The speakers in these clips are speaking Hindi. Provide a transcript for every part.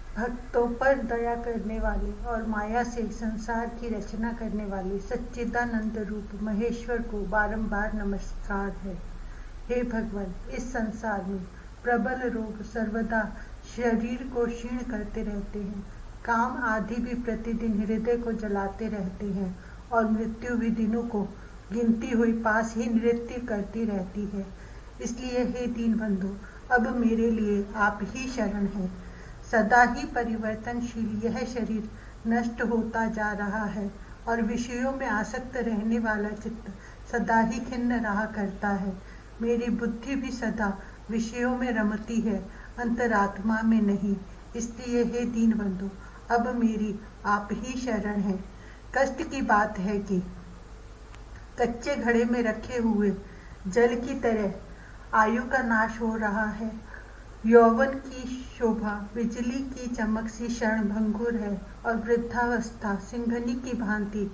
भक्तों पर दया करने वाले और माया से संसार की रचना करने वाले सच्चिदानंद रूप महेश्वर को बारंबार नमस्कार है। हे भगवान, इस संसार में प्रबल रोग सर्वदा शरीर को क्षीण करते रहते हैं। काम आदि भी प्रतिदिन हृदय को जलाते रहते हैं और मृत्यु भी दिनों को गिनती हुई पास ही नृत्य करती रहती है। इसलिए हे दीन बंधु, अब मेरे लिए आप ही शरण हैं। सदा ही परिवर्तनशील यह शरीर नष्ट होता जा रहा है और विषयों में आसक्त रहने वाला चित्त सदा ही खिन्न रहा करता है। मेरी बुद्धि भी सदा विषयों में रमती है, अंतरात्मा में नहीं। इसलिए हे दीन बंधु, अब मेरी आप ही शरण है। कष्ट की बात है कि कच्चे घड़े में रखे हुए जल की तरह आयु का नाश हो रहा है। यौवन की शोभा बिजली की चमक सी क्षण भंगुर है और वृद्धावस्था सिंघनी की भांति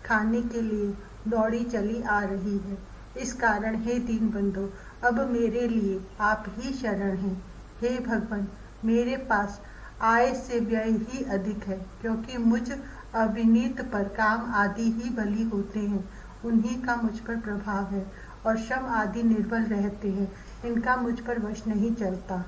खाने के लिए दौड़ी चली आ रही है। इस कारण हे दीन बंधु, अब मेरे लिए आप ही शरण हैं। हे भगवान, मेरे पास आय से व्यय ही अधिक है, क्योंकि मुझ अविनीत पर काम आदि ही बली होते हैं। उन्हीं का मुझ पर प्रभाव है और श्रम आदि निर्बल रहते हैं, इनका मुझ पर वश नहीं चलता।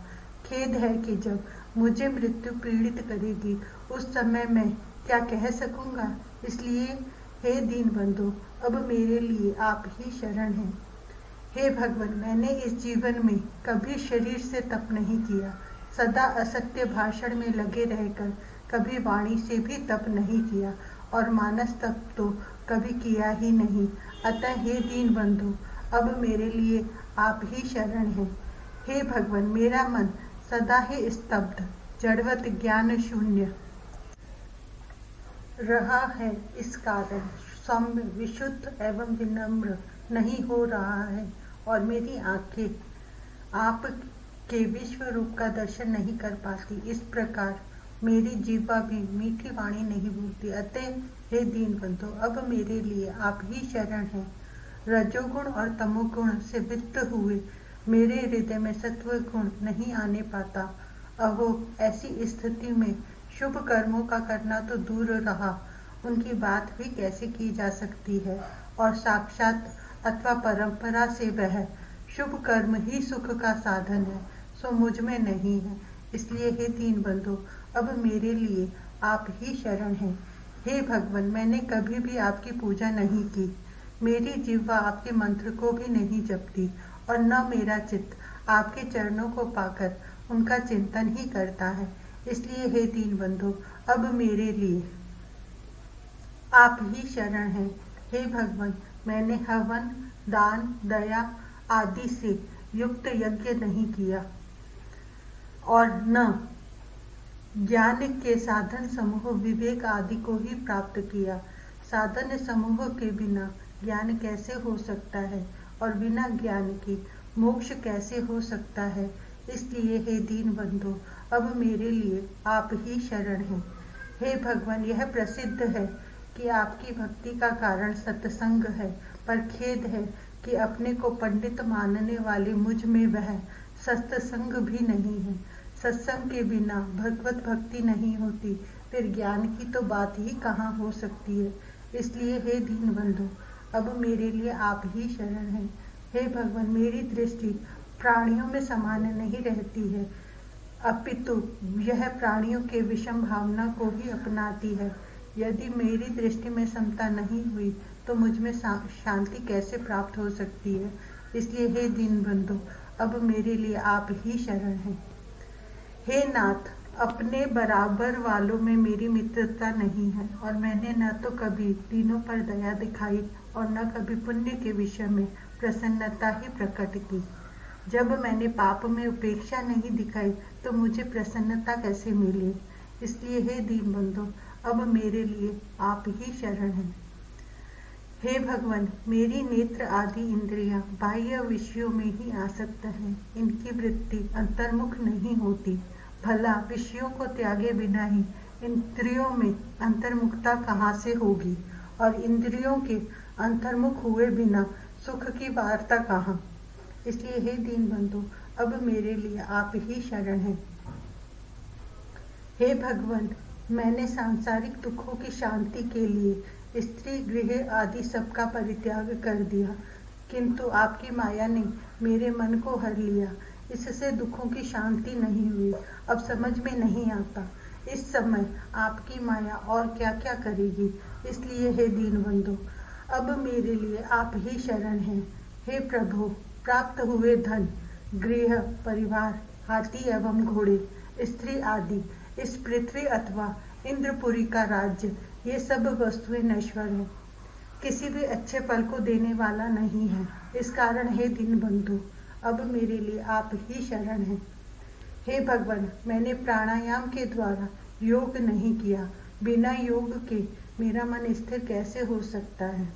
खेद है कि जब मुझे मृत्यु पीड़ित करेगी उस समय मैं क्या कह सकूंगा। इसलिए हे दीन बंधु, अब मेरे लिए आप ही शरण हैं। हे भगवान, मैंने इस जीवन में कभी शरीर से तप नहीं किया, सदा असत्य भाषण में लगे रहकर कभी वाणी से भी तप नहीं किया और मानस तप तो कभी किया ही नहीं। अतः हे दीन बंधु, अब मेरे लिए आप ही शरण हैं। हे भगवान, मेरा मन सदा ही स्तब्ध जड़वत ज्ञान शून्य रहा है। इस कारण सौम्य विशुद्ध एवं विनम्र नहीं हो रहा है और मेरी आंखें आप के विश्व रूप का दर्शन नहीं कर पाती। इस प्रकार मेरी जीवा भी मीठी वाणी नहीं बोलती। अतः हे दीन बंधु, अब मेरे लिए आप ही शरण हैं। रजोगुण और तमोगुण से वित्त हुए मेरे हृदय में सत्व गुण नहीं आने पाता। अहो, ऐसी स्थिति में शुभ कर्मों का करना तो दूर रहा, उनकी बात भी कैसे की जा सकती है। और साक्षात अथवा परंपरा से वह शुभ कर्म ही सुख का साधन है, सो मुझ में नहीं है। इसलिए हे दीन बंधु, अब मेरे लिए आप ही शरण हैं। हे भगवान, मैंने कभी भी आपकी पूजा नहीं की, मेरी जिह्वा आपके मंत्र को भी नहीं जपती और न मेरा चित्त आपके चरणों को पाकर उनका चिंतन ही करता है। इसलिए हे दीन बंधु, अब मेरे लिए आप ही शरण हैं। हे भगवान, मैंने हवन, दान, दया आदि से युक्त यज्ञ नहीं किया और न ज्ञान के साधन समूह विवेक आदि को ही प्राप्त किया। साधन समूह के बिना ज्ञान कैसे हो सकता है और बिना ज्ञान के मोक्ष कैसे हो सकता है। इसलिए हे दीन बंधु, अब मेरे लिए आप ही शरण हैं। हे भगवान, यह प्रसिद्ध है कि आपकी भक्ति का कारण सत्संग है, पर खेद है कि अपने को पंडित मानने वाले मुझ में वह सत्संग भी नहीं है। सत्संग के बिना भगवत भक्ति नहीं होती, फिर ज्ञान की तो बात ही कहाँ हो सकती है। इसलिए हे दीन बंधु, अब मेरे लिए आप ही शरण हैं। हे भगवान, मेरी दृष्टि प्राणियों में समान नहीं रहती है, अपितु यह प्राणियों के विषम भावना को ही अपनाती है। यदि मेरी दृष्टि में समता नहीं हुई तो मुझ में शांति कैसे प्राप्त हो सकती है। इसलिए हे दीन बंधु, अब मेरे लिए आप ही शरण हैं। हे नाथ, अपने बराबर वालों में मेरी मित्रता नहीं है और मैंने न तो कभी दीनों पर दया दिखाई और न कभी पुण्य के विषय में प्रसन्नता ही प्रकट की। जब मैंने पाप में उपेक्षा नहीं दिखाई तो मुझे प्रसन्नता कैसे मिली। इसलिए हे दीन बंधु, अब मेरे लिए आप ही शरण हैं। हे भगवान, मेरी नेत्र आदि इंद्रियां बाह्य विषयों में ही आसक्त हैं, इनकी वृत्ति अंतर्मुख नहीं होती। भला विषयों को त्यागे बिना ही इंद्रियों में अंतर्मुखता कहाँ से होगी और इंद्रियों के अंतर्मुख हुए बिना सुख की वार्ता कहाँ। इसलिए हे दीन बंधु, अब मेरे लिए आप ही शरण हैं। हे भगवान, मैंने सांसारिक दुखों की शांति के लिए स्त्री गृह आदि सबका परित्याग कर दिया, किंतु आपकी माया ने मेरे मन को हर लिया। इससे दुखों की शांति नहीं हुई। अब समझ में नहीं आता इस समय आपकी माया और क्या क्या करेगी। इसलिए हे दीनबंधु, अब मेरे लिए आप ही शरण हैं। हे प्रभु, प्राप्त हुए धन, गृह, परिवार, हाथी एवं घोड़े, स्त्री आदि, इस पृथ्वी अथवा इंद्रपुरी का राज्य, ये सब वस्तुएं नश्वर हैं, किसी भी अच्छे फल को देने वाला नहीं है। इस कारण हे दीनबंधु, अब मेरे लिए आप ही शरण हैं। हे भगवान, मैंने प्राणायाम के द्वारा योग नहीं किया। बिना योग के मेरा मन स्थिर कैसे हो सकता है,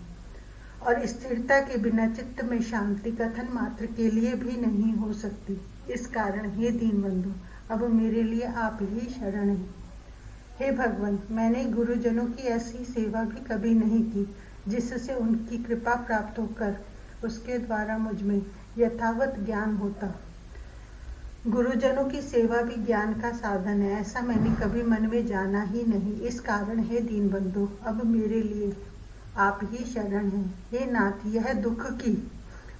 और स्थिरता के बिना चित्त में शांति कथन मात्र के लिए भी नहीं हो सकती। इस कारण हे दीनबंधु, अब मेरे लिए आप ही शरण हैं। हे भगवान, मैंने गुरुजनों की ऐसी सेवा भी कभी नहीं की जिससे उनकी कृपा प्राप्त होकर उसके द्वारा मुझ में यथावत ज्ञान होता। गुरुजनों की सेवा भी ज्ञान का साधन है, ऐसा मैंने कभी मन में जाना ही नहीं। इस कारण हे दीनबंधु, अब मेरे लिए आप ही शरण हैं। हे नाथ, यह दुख की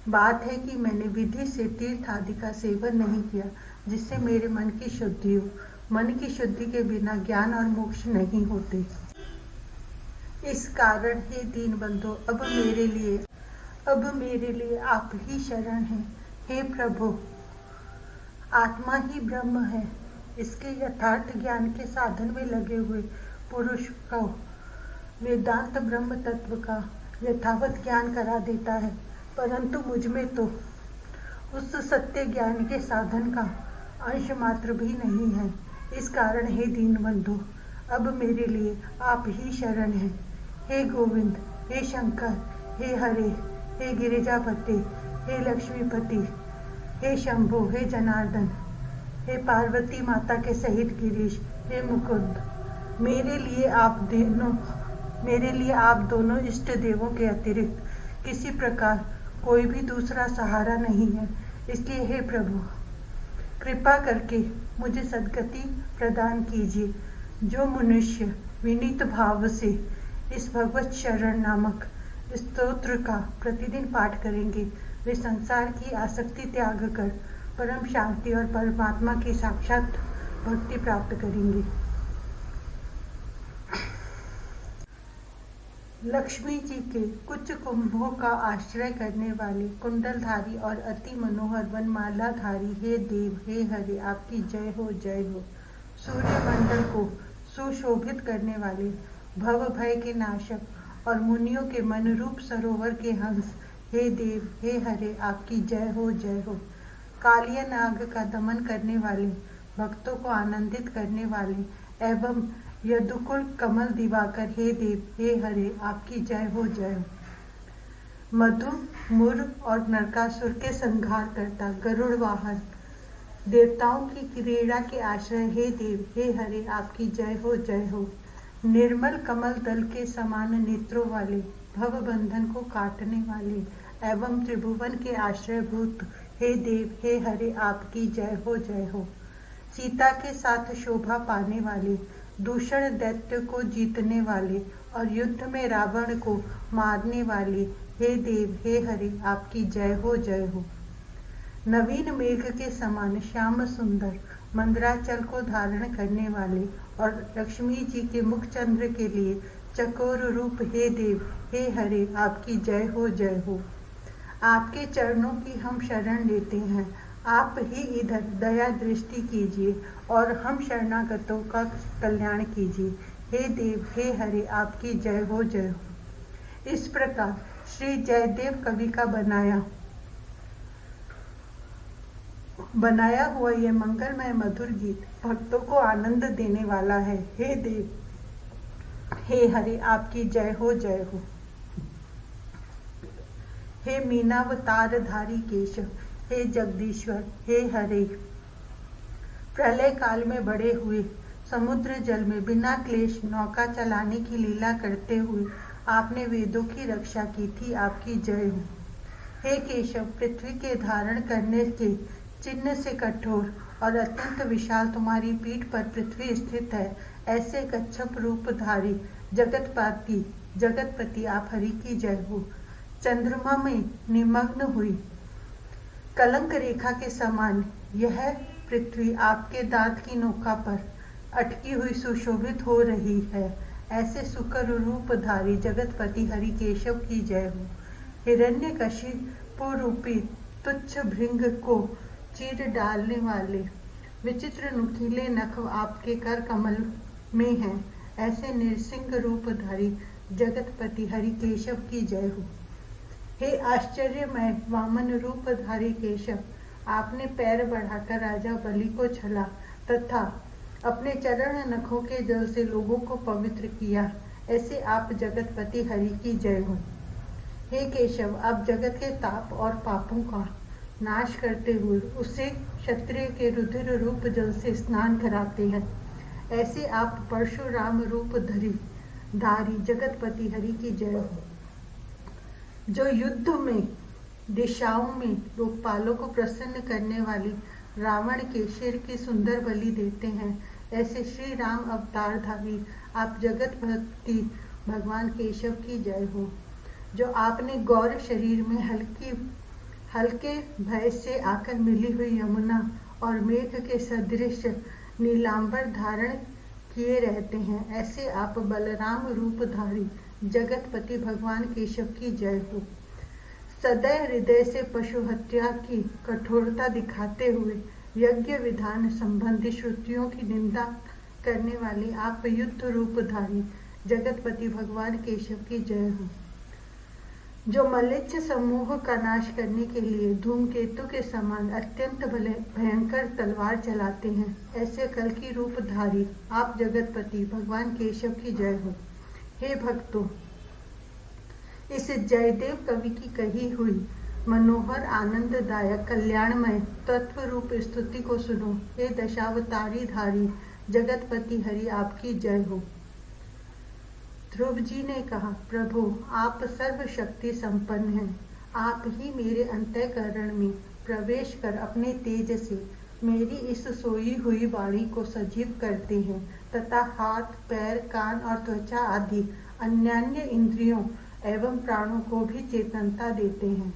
बात है कि मैंने विधि से तीर्थ आदि का सेवन नहीं किया, जिससे मेरे मन की शुद्धि हो। मन की शुद्धि के बिना ज्ञान और मोक्ष नहीं होते। इस कारण हे दीनबंधु, अब मेरे लिए आप ही शरण हैं। हे प्रभु, आत्मा ही ब्रह्म है। इसके यथार्थ ज्ञान के साधन में लगे हुए पुरुष को वेदांत ब्रह्म तत्व का यथावत ज्ञान करा देता है, परंतु मुझ में तो उस सत्य ज्ञान के साधन का अंश मात्र भी नहीं है। इस कारण हे दीनबंधु, अब मेरे लिए आप ही शरण हैं। हे गोविंद, हे शंकर, हे हरे, हे गिरिजापति, हे लक्ष्मीपति, हे शंभु, हे जनार्दन, हे पार्वती माता के सहित गिरीश, हे मुकुंद, मेरे लिए आप दोनों इष्ट देवों के अतिरिक्त किसी प्रकार कोई भी दूसरा सहारा नहीं है। इसलिए हे प्रभु, कृपा करके मुझे सद्गति प्रदान कीजिए। जो मनुष्य विनीत भाव से इस भगवत शरण नामक स्तोत्र का प्रतिदिन पाठ करेंगे, वे संसार की आसक्ति त्याग कर परम शांति और परमात्मा की साक्षात भक्ति प्राप्त करेंगे। लक्ष्मी जी के कुछ कुंभों का आश्रय करने वाले कुंडलधारी और अति मनोहर वनमालाधारी हे देव, हे हरे, आपकी जय हो, जय हो। सूर्यमंडल को सुशोभित करने वाले भव भय के नाशक और मुनियों के मन रूप सरोवर के हंस, हे देव, हे हरे, आपकी जय हो, जय हो। कालिया नाग का दमन करने वाले, भक्तों को आनंदित करने वाले एवं यदुकुल कमल दिवाकर, हे देव, हे हरे, आपकी जय हो, जय हो। मधु, मुर और नरकासुर के संहार करता गरुड़ वाहन, देवताओं की क्रीड़ा के आश्रय, हे देव, हे हरे, आपकी जय हो, जय हो। निर्मल कमल दल के समान नेत्रों वाले, भव बंधन को काटने वाले एवं त्रिभुवन के आश्रयभूत, हे देव, हे हरे, आपकी जय हो, जय हो। सीता के साथ शोभा पाने वाले, दूषण दैत्य को जीतने वाले और युद्ध में रावण को मारने वाले, हे देव, हे हरे, आपकी जय हो, जय हो। नवीन मेघ के समान श्याम सुंदर मंदराचल को धारण करने वाले और लक्ष्मी जी के मुख चंद्र के लिए चकोर रूप, हे देव, हे हरे, आपकी जय हो, जय हो। आपके चरणों की हम शरण लेते हैं। आप ही इधर दया दृष्टि कीजिए और हम शरणागतों का कल्याण कीजिए। हे देव, हे हरे, आपकी जय हो, जय हो। इस प्रकार श्री जयदेव कवि का बनाया हुआ यह मंगलमय मधुर गीत भक्तों को आनंद देने वाला है। हे देव, हे हरे, आपकी जय हो, जय हो। हे मीनावतारधारी केशव, हे जगदीश्वर, हे हरे, प्रलय काल में बड़े हुए समुद्र जल में बिना क्लेश नौका चलाने की लीला करते हुए आपने वेदों की रक्षा की थी, आपकी जय हो। हे केशव, पृथ्वी के धारण करने के चिन्ह से कठोर और अत्यंत विशाल तुम्हारी पीठ पर पृथ्वी स्थित है, ऐसे कच्छप रूपधारी जगतपति आप हरि की जय हो। चंद्रमा में निमग्न हुई कलंक रेखा के समान यह पृथ्वी आपके दांत की नोका पर अटकी हुई सुशोभित हो रही है, ऐसे सुकर रूपधारी जगतपति हरि केशव की जय हो। हिरण्यकशिपु रूपी तुच्छ भृंग को चीर डालने वाले विचित्र नुकीले नख आपके कर कमल में हैं, ऐसे नृसिंह रूपधारी जगतपति हरि केशव की जय हो। हे आश्चर्यमय वामन रूपधारी केशव, आपने पैर बढ़ाकर राजा बलि को छला तथा अपने चरण नखों के जल से लोगों को पवित्र किया, ऐसे आप जगतपति हरि की जय हो। हे केशव, आप जगत के ताप और पापों का नाश करते हुए उसे क्षत्रिय के रुधिर रूप जल से स्नान कराते हैं, ऐसे आप परशुराम रूप धारी जगतपति हरि की जय हो। जो युद्ध में दिशाओं में लोकपालों को प्रसन्न करने वाली रावण के शिर की सुंदर बलि देते हैं, ऐसे श्री राम अवतारधारी आप जगतपति भगवान केशव की जय हो। जो आपने गौर शरीर में हल्के भय से आकर मिली हुई यमुना और मेघ के सदृश नीलांबर धारण किए रहते हैं, ऐसे आप बलराम रूपधारी जगतपति भगवान केशव की जय हो। सदैव हृदय से पशु हत्या की कठोरता दिखाते हुए यज्ञ विधान संबंधी श्रुतियों की निंदा करने वाले आप युद्ध रूपधारी जगतपति भगवान केशव की जय हो। जो मलेच्छ समूह का नाश करने के लिए धूमकेतु के समान अत्यंत भयंकर तलवार चलाते हैं, ऐसे कल की रूपधारी आप जगतपति भगवान केशव की जय हो। हे भक्तों, इस जयदेव कवि की कही हुई मनोहर आनंददायक कल्याणमय तत्व रूप स्तुति को सुनो। हे दशावतारी धारी जगतपति हरि आपकी जय हो। ध्रुव जी ने कहा, प्रभु आप सर्वशक्ति संपन्न हैं, आप ही मेरे अंतःकरण में प्रवेश कर अपने तेज से मेरी इस सोई हुई वाणी को सजीव करते हैं तथा हाथ, पैर, कान और त्वचा आदि अन्यान्य इंद्रियों एवं प्राणों को भी चेतनता देते हैं।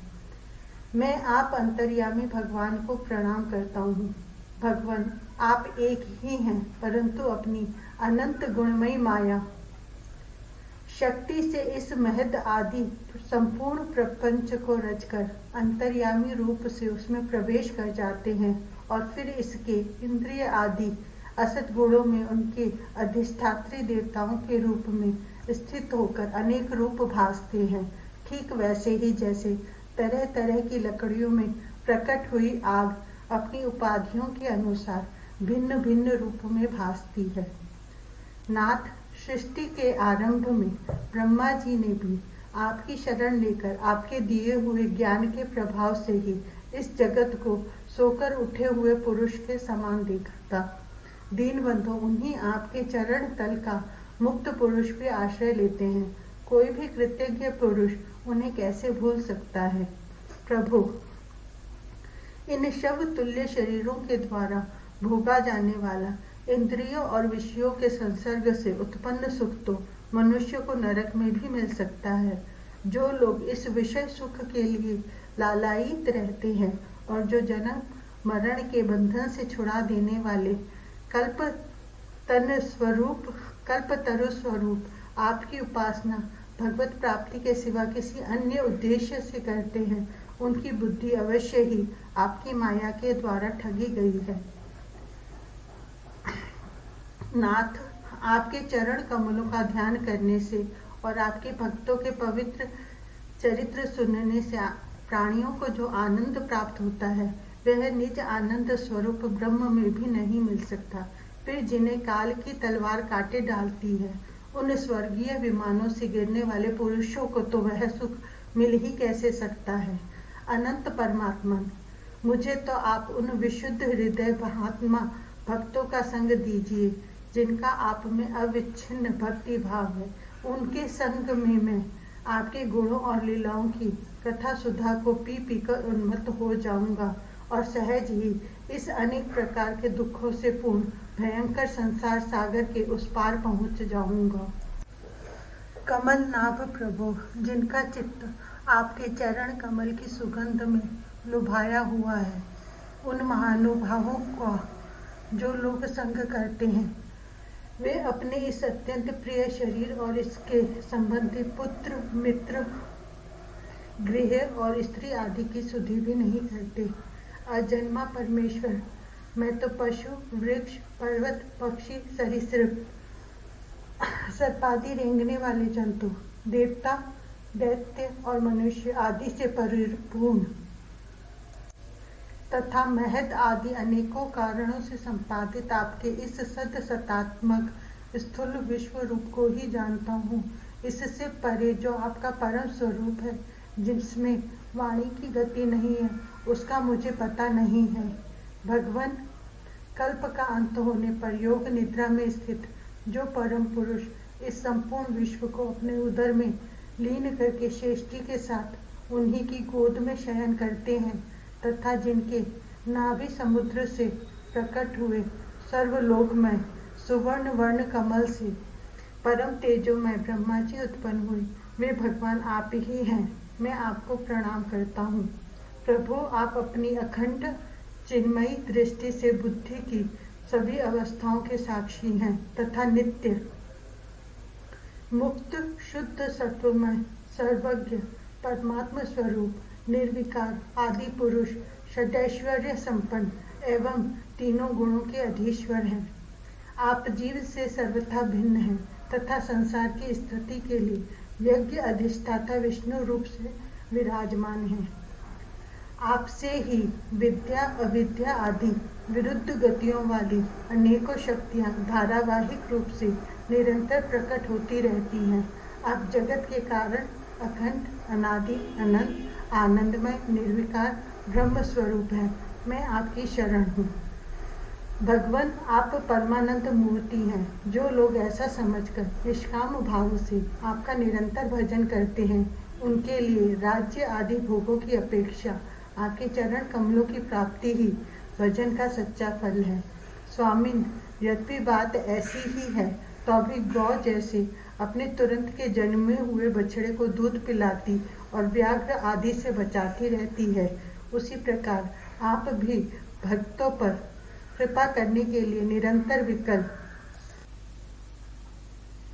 मैं आप अंतर्यामी भगवान को प्रणाम करता हूँ। भगवान आप एक ही हैं, परंतु अपनी अनंत गुणमयी माया शक्ति से इस महद आदि संपूर्ण प्रपंच को रचकर अंतर्यामी रूप से उसमें प्रवेश कर जाते हैं और फिर इसके इंद्रिय आदि असत गुणों में उनके अधिष्ठात्री देवताओं के रूप में स्थित होकर अनेक रूप भासते हैं। ठीक वैसे ही जैसे तरह तरह की लकड़ियों में प्रकट हुई आग अपनी उपाधियों के अनुसार भिन्न भिन्न रूप में भासती है। नाथ, सृष्टि के आरंभ में ब्रह्मा जी ने भी आपकी शरण लेकर आपके दिए हुए ज्ञान के प्रभाव से ही इस जगत को सोकर उठे हुए पुरुष के समान देखा था। दीनबंधु उन्हीं आपके चरण तल का मुक्त पुरुष भी आश्रय लेते हैं। कोई भी कृतज्ञ पुरुष उन्हें कैसे भूल सकता है। प्रभु, इन शव तुल्य शरीरों के द्वारा भोगा जाने वाला इंद्रियों और विषयों के संसर्ग से उत्पन्न सुख तो मनुष्य को नरक में भी मिल सकता है। जो लोग इस विषय सुख के लिए लालायित रहते हैं और जो जन्म मरण के बंधन से छुड़ा देने वाले कल्पतरु स्वरूप आपकी उपासना भगवत प्राप्ति के सिवा किसी अन्य उद्देश्य से करते हैं, उनकी बुद्धि अवश्य ही आपकी माया के द्वारा ठगी गई है। नाथ, आपके चरण कमलों का ध्यान करने से और आपके भक्तों के पवित्र चरित्र सुनने से प्राणियों को जो आनंद प्राप्त होता है वह निज आनंद स्वरूप ब्रह्म में भी नहीं मिल सकता। फिर जिन्हें काल की तलवार काटे डालती है, उन स्वर्गीय विमानों से गिरने वाले पुरुषों को तो वह सुख मिल ही कैसे सकता है। अनंत परमात्मा, मुझे तो आप उन विशुद्ध हृदय महात्मा भक्तों का संग दीजिए जिनका आप में अविच्छिन्न भक्ति भाव है। उनके संग में मैं आपके गुणों और लीलाओं की कथा सुधा को पी पी कर उन्मत्त हो जाऊंगा और सहज ही इस अनेक प्रकार के दुखों से पूर्ण भयंकर संसार सागर के उस पार पहुंच जाऊंगा। कमल नाभ प्रभु, जिनका चित्त आपके चरण कमल की सुगंध में लुभाया हुआ है, उन महानुभावों का जो लोग संग करते हैं, वे अपने इस अत्यंत प्रिय शरीर और इसके संबंधी पुत्र, मित्र, गृह और स्त्री आदि की सुधि भी नहीं करते। अजन्मा परमेश्वर, मैं तो पशु, वृक्ष, पर्वत, पक्षी, सरीसृप, सर्पादि रेंगने वाले जंतु, देवता, दैत्य और मनुष्य आदि से परिपूर्ण तथा महत आदि अनेकों कारणों से संपादित आपके इस सद सतात्मक स्थूल विश्व रूप को ही जानता हूँ। इससे परे जो आपका परम स्वरूप है, जिसमें वाणी की गति नहीं है, उसका मुझे पता नहीं है। भगवान, कल्प का अंत होने पर योग निद्रा में स्थित जो परम पुरुष इस संपूर्ण विश्व को अपने उदर में लीन करके श्रेष्ठी के साथ उन्हीं की गोद में शयन करते हैं तथा जिनके नाभि समुद्र से प्रकट हुए सर्वलोकमय सुवर्ण वर्ण कमल से परम तेजोमय ब्रह्मा जी उत्पन्न हुए, वे भगवान आप ही हैं। मैं आपको प्रणाम करता हूँ। प्रभु, आप अपनी अखंड चिन्मयी दृष्टि से बुद्धि की सभी अवस्थाओं के साक्षी हैं तथा नित्य मुक्त शुद्ध सत्वमय सर्वज्ञ परमात्मा स्वरूप निर्विकार आदि पुरुष षडैश्वर्य संपन्न एवं तीनों गुणों के अधीश्वर हैं। आप जीव से सर्वथा भिन्न हैं तथा संसार की स्थिति के लिए यज्ञ अधिष्ठाता विष्णु रूप से विराजमान हैं। आपसे ही विद्या अविद्या आदि विरुद्ध गतियों वाली अनेकों शक्तियां धारावाहिक रूप से निरंतर प्रकट होती रहती हैं। आप जगत के कारण अखंड अनादि अनंत आनंदमय निर्विकार ब्रह्म स्वरूप हैं। मैं आपकी शरण हूँ। भगवान, आप परमानंद मूर्ति हैं। जो लोग ऐसा समझकर निष्काम भाव से आपका निरंतर भजन करते हैं, उनके लिए राज्य आदि भोगों की अपेक्षा आपके चरण कमलों की प्राप्ति ही भजन का सच्चा फल है। स्वामिन, यद्यपि बात ऐसी ही है तो भी गौ जैसे अपने तुरंत के जन्मे हुए बछड़े को दूध पिलाती और व्याघ्र आदि से बचाती रहती है, उसी प्रकार आप भी भक्तों पर कृपा करने के लिए निरंतर विकल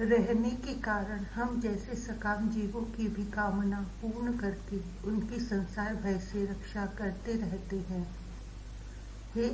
रहने के कारण हम जैसे सकाम जीवों की भी कामना पूर्ण करके उनकी संसार भय से रक्षा करते रहते हैं। हे